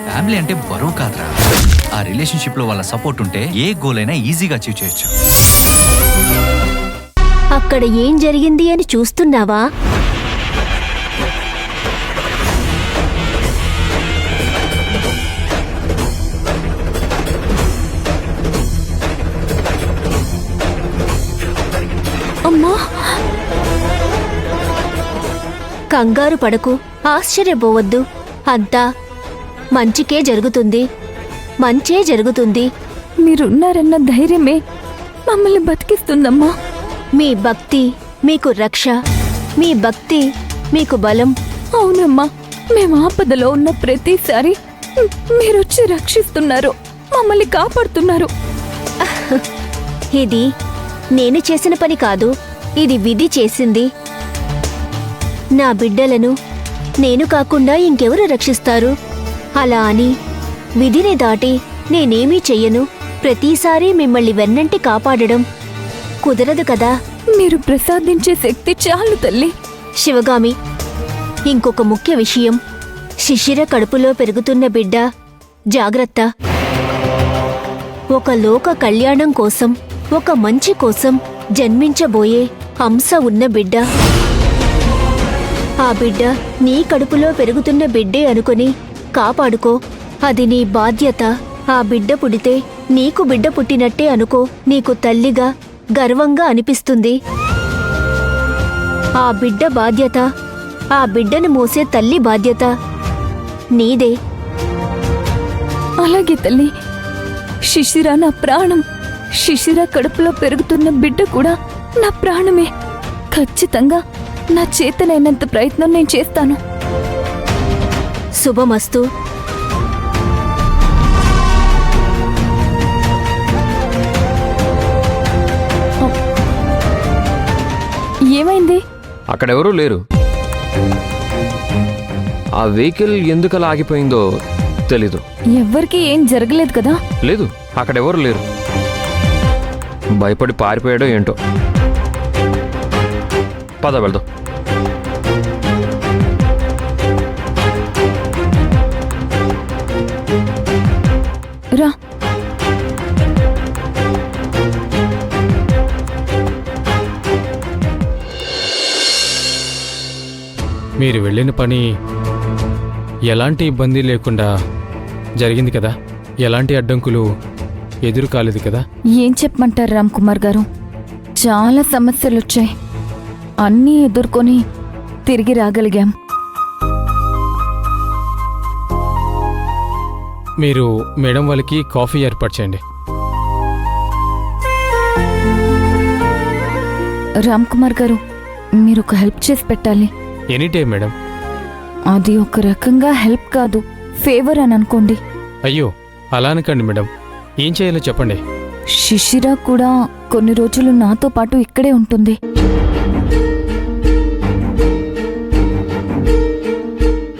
Family అంటే బరువు కాదురా. ఆ రిలేషన్షిప్ లో వాళ్ళ సపోర్ట్ ఉంటే ఏ గోల్ అయినా ఈజీగా అచీవ్ చేయొచ్చు. అక్కడ ఏం జరిగింది అని చూస్తున్నావా? అమ్మా, కంగారు పడకు, ఆశ్చర్యపోవద్దు. అంతా మంచికే జరుగుతుంది, మంచే జరుగుతుంది. మీరున్నారన్న ధైర్యమే మమ్మల్ని బతికిస్తుందమ్మా. మీ భక్తి మీకు రక్ష, మీ భక్తి మీకు బలం. అవునమ్మా, మేము ఆపదలో ఉన్న ప్రతిసారి మీరొచ్చి రక్షిస్తున్నారు, మమ్మల్ని కాపాడుతున్నారు. ఇది నేను చేసిన పని కాదు, ఇది విధి చేసింది. నా బిడ్డలను నేను కాకుండా ఇంకెవరు రక్షిస్తారు? అలా అని విధిని దాటి నేనేమీ చెయ్యను. ప్రతిసారి మిమ్మల్ని వెన్నంటి కాపాడడం కుదరదు కదా. మీరు ప్రసాదించే శక్తి చాలు తల్లి. శివగామి, ఇంకొక ముఖ్య విషయం. శిశిర కడుపులో పెరుగుతున్న బిడ్డ జాగ్రత్త. ఒక లోక కళ్యాణం కోసం, ఒక మంచి కోసం జన్మించబోయే హంస ఉన్న బిడ్డ. ఆ బిడ్డ నీ కడుపులో పెరుగుతున్న బిడ్డే అనుకుని కాపాడుకో. అది నీ బాధ్యత. ఆ బిడ్డ పుడితే నీకు బిడ్డ పుట్టినట్టే అనుకో. నీకు తల్లిగా గర్వంగా అనిపిస్తుంది. ఆ బిడ్డ బాధ్యత, ఆ బిడ్డను మోసే తల్లి బాధ్యత నీదే. అలాగే తల్లి. శిశిర నా ప్రాణం. శిశిర కడుపులో పెరుగుతున్న బిడ్డ కూడా నా ప్రాణమే. ఖచ్చితంగా నా చేతనైనంత ప్రయత్నం నేను చేస్తాను. శుభమస్తు. ఏమైంది? అక్కడెవరూ లేరు. ఆ వెహికల్ ఎందుకలా ఆగిపోయిందో తెలీదు. ఎవ్వరికీ ఏం జరగలేదు కదా? లేదు, అక్కడెవరూ లేరు. భయపడి పారిపోయాడో ఏంటో. పద వెళ్దాం. రా. మీరు వెళ్ళిన పని ఎలాంటి ఇబ్బంది లేకుండా జరిగింది కదా? ఎలాంటి అడ్డంకులు ఎదురు కాలేదు కదా? ఏం చెప్పమంటారు రామ్ కుమార్ గారు, చాలా సమస్యలు వచ్చాయి. అన్నీ ఎదుర్కొని తిరిగి రాగలిగాం. మీరు మేడం వాళ్ళకి కాఫీ ఏర్పాటు చేయండి. రామ్ కుమార్ గారు, మీరు ఒక హెల్ప్ చేసి పెట్టాలి. Any time madam. అది ఒక రకంగా హెల్ప్ కాదు, ఫేవర్ అని అనుకోండి. అయ్యో, అలా అనకండి మేడం. ఏం చేయాలో చెప్పండి. శిశిర కూడా కొన్ని రోజులు నాతో పాటు ఇక్కడే ఉంటుంది.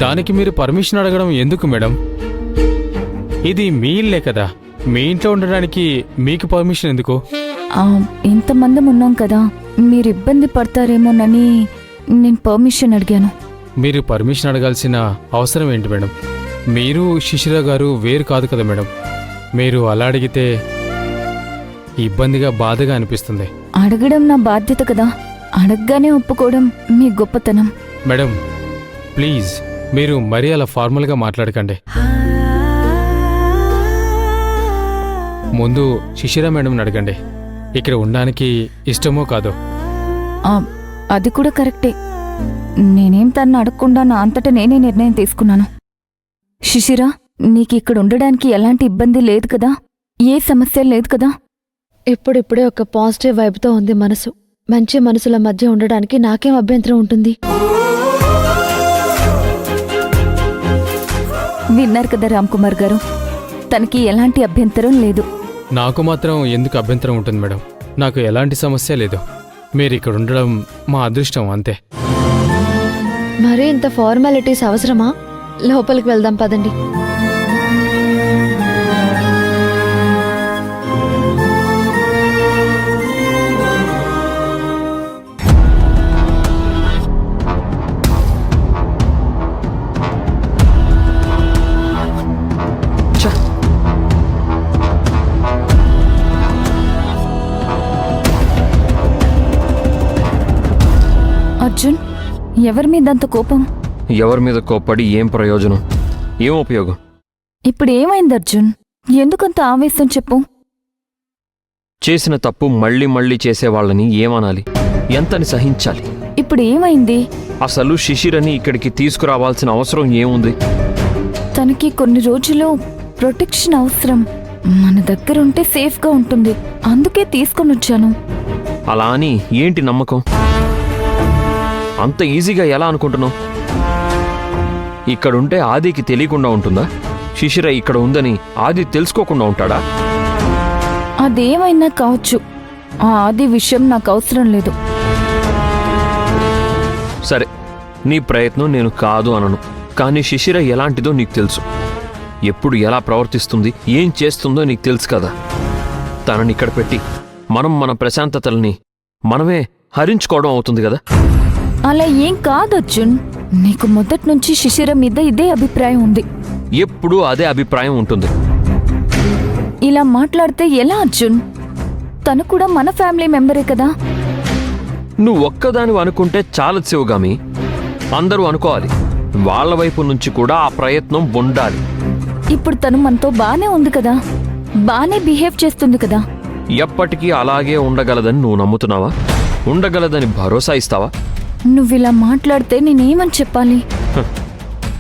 దానికి మీరు పర్మిషన్ అడగడం ఎందుకు మేడం? ఇది మీ ఇల్లే కదా. మీ ఇంట్లో ఉండడానికి మీకు పర్మిషన్ ఎందుకు? ఇంతమంది ఉన్నాం కదా, మీరు ఇబ్బంది పడతారేమోనని నేను పర్మిషన్ అడిగాను. మీరు పర్మిషన్ అడగాల్సిన అవసరం ఏంటి మేడం? మీరు శిశిర గారు వేరు కాదు కదా మేడం. మీరు అలా అడిగితే ఇబ్బందిగా, బాధగా అనిపిస్తుంది. అడగడం నా బాధ్యత కదా, అడగగానే ఒప్పుకోవడం మీ గొప్పతనం. మేడం ప్లీజ్, మీరు మరీ అలా ఫార్మల్గా మాట్లాడకండి. ముందు శిశిర మేడంని అడగండి, ఇక్కడ ఉండడానికి ఇష్టమో కాదో. అది కూడా కరెక్టే. నేనేం తన్ను అడగకుండా నా అంతటా నేనే నిర్ణయం తీసుకున్నాను. శిశిర, నీకిక్కడ ఉండడానికి ఎలాంటి ఇబ్బంది లేదు కదా? ఏ సమస్య లేదు కదా? ఇప్పుడిప్పుడే ఒక పాజిటివ్ వైబ్తో ఉంది మనసు. మంచి మనసుల మధ్య ఉండడానికి నాకేం అభ్యంతరం ఉంటుంది? విన్నారు కదా రామ్ కుమార్ గారు, తనకి ఎలాంటి అభ్యంతరం లేదు. నాకు మాత్రం ఎందుకు అభ్యంతరం ఉంటుంది మేడం? నాకు ఎలాంటి సమస్య లేదు. మీరు ఇక్కడ ఉండడం మా అదృష్టం, అంతే. మరీ ఇంత ఫార్మాలిటీస్ అవసరమా? లోపలికి వెళ్దాం పదండి. అర్జున్ ఎవరి మీద అంత కోపం? ఎవరి మీద కోప్పడి ఏం ప్రయోజనం, ఏం ఉపయోగం? ఇప్పుడు ఏమైంది అర్జున్? ఎందుకంత ఆవేశం చెప్పు. చేసిన తప్పు మళ్ళీ మళ్ళీ చేసేవాళ్ళని ఏమనాలి, ఎంతని సహించాలి? ఇప్పుడు ఏమైంది? అసలు శిశిరని ఇక్కడికి తీసుకురావాల్సిన అవసరం ఏముంది? తనకి కొన్ని రోజులు ప్రొటెక్షన్ అవసరం. మన దగ్గరుంటే సేఫ్గా ఉంటుంది, అందుకే తీసుకొని వచ్చాను. అలా అని ఏంటి నమ్మకం? అంత ఈజీగా ఎలా అనుకుంటున్నావు? ఇక్కడుంటే ఆదికి తెలియకుండా ఉంటుందా? శిశిర ఇక్కడ ఉందని ఆది తెలుసుకోకుండా ఉంటాడా? అదేమైనా కావచ్చు, ఆ ఆది విషయం నాకు అవసరం లేదు. సరే, నీ ప్రయత్నం నేను కాదు అనను, కానీ శిశిర ఎలాంటిదో నీకు తెలుసు. ఎప్పుడు ఎలా ప్రవర్తిస్తుంది, ఏం చేస్తుందో నీకు తెలుసు కదా. తనని ఇక్కడ పెట్టి మనం మన ప్రశాంతతల్ని మనమే హరించుకోవడం అవుతుంది కదా. అలా ఏం కాదు అర్జున్, నీకు మొదటి నుంచి శిశిర మీద ఇదే అభిప్రాయం ఉంది. ఎప్పుడూ అదే అభిప్రాయం ఉంటుంది. ఇలా మాట్లాడితే ఎలా అర్జున్? తను కూడా మన ఫ్యామిలీ మెంబరే కదా. నువ్వు ఒక్కదాని అనుకుంటే చాలదు శివగామి, అందరూ అనుకోవాలి. వాళ్ళ వైపు నుంచి కూడా ఆ ప్రయత్నం ఉండాలి. ఇప్పుడు తను మనతో బానే ఉంది కదా, బానే బిహేవ్ చేస్తుంది కదా. ఎప్పటికీ అలాగే ఉండగలదని నువ్వు నమ్ముతున్నావా? ఉండగలదని భరోసా ఇస్తావా? నువ్విలా మాట్లాడితే నేనేమని చెప్పాలి?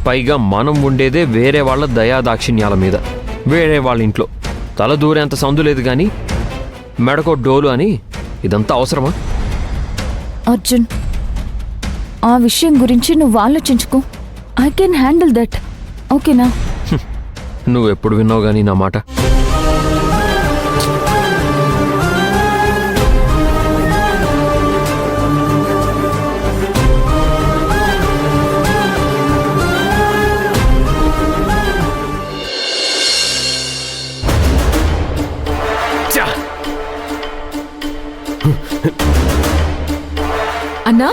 పైగా మనం ఉండేదే వేరే వాళ్ళ దయాదాక్షిణ్యాల మీద, వేరే వాళ్ళ ఇంట్లో. తల దూరేంత సందు లేదు గాని మెడకో డోలు అని ఇదంతా అవసరమా? అర్జున్, ఆ విషయం గురించి నువ్వు ఆలోచించుకో. ఐ కెన్ హ్యాండిల్ దట్, ఓకేనా? నువ్వెప్పుడు విన్నావు గానీ నా మాట? అన్నా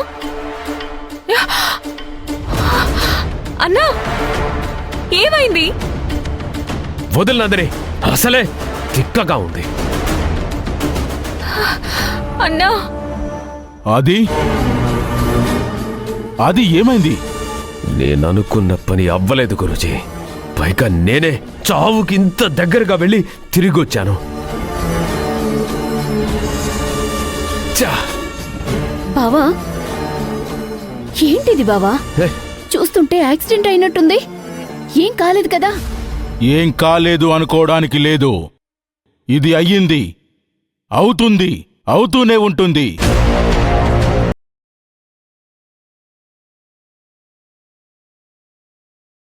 అన్నా, ఏమైంది? వదిలినందరి అసలే తిక్కగా ఉంది. అన్నా, అది ఏమైంది? నేననుకున్న పని అవ్వలేదు గురుజీ. పైగా నేనే చావుకి ఇంత దగ్గరగా వెళ్ళి తిరిగొచ్చాను. బావా, ఏంటిది బావా? చూస్తుంటే యాక్సిడెంట్ అయినట్టుంది. ఏం కాలేదు కదా? ఏం కాలేదు అనుకోవడానికి లేదు. ఇది అయ్యింది, అవుతుంది, అవుతూనే ఉంటుంది.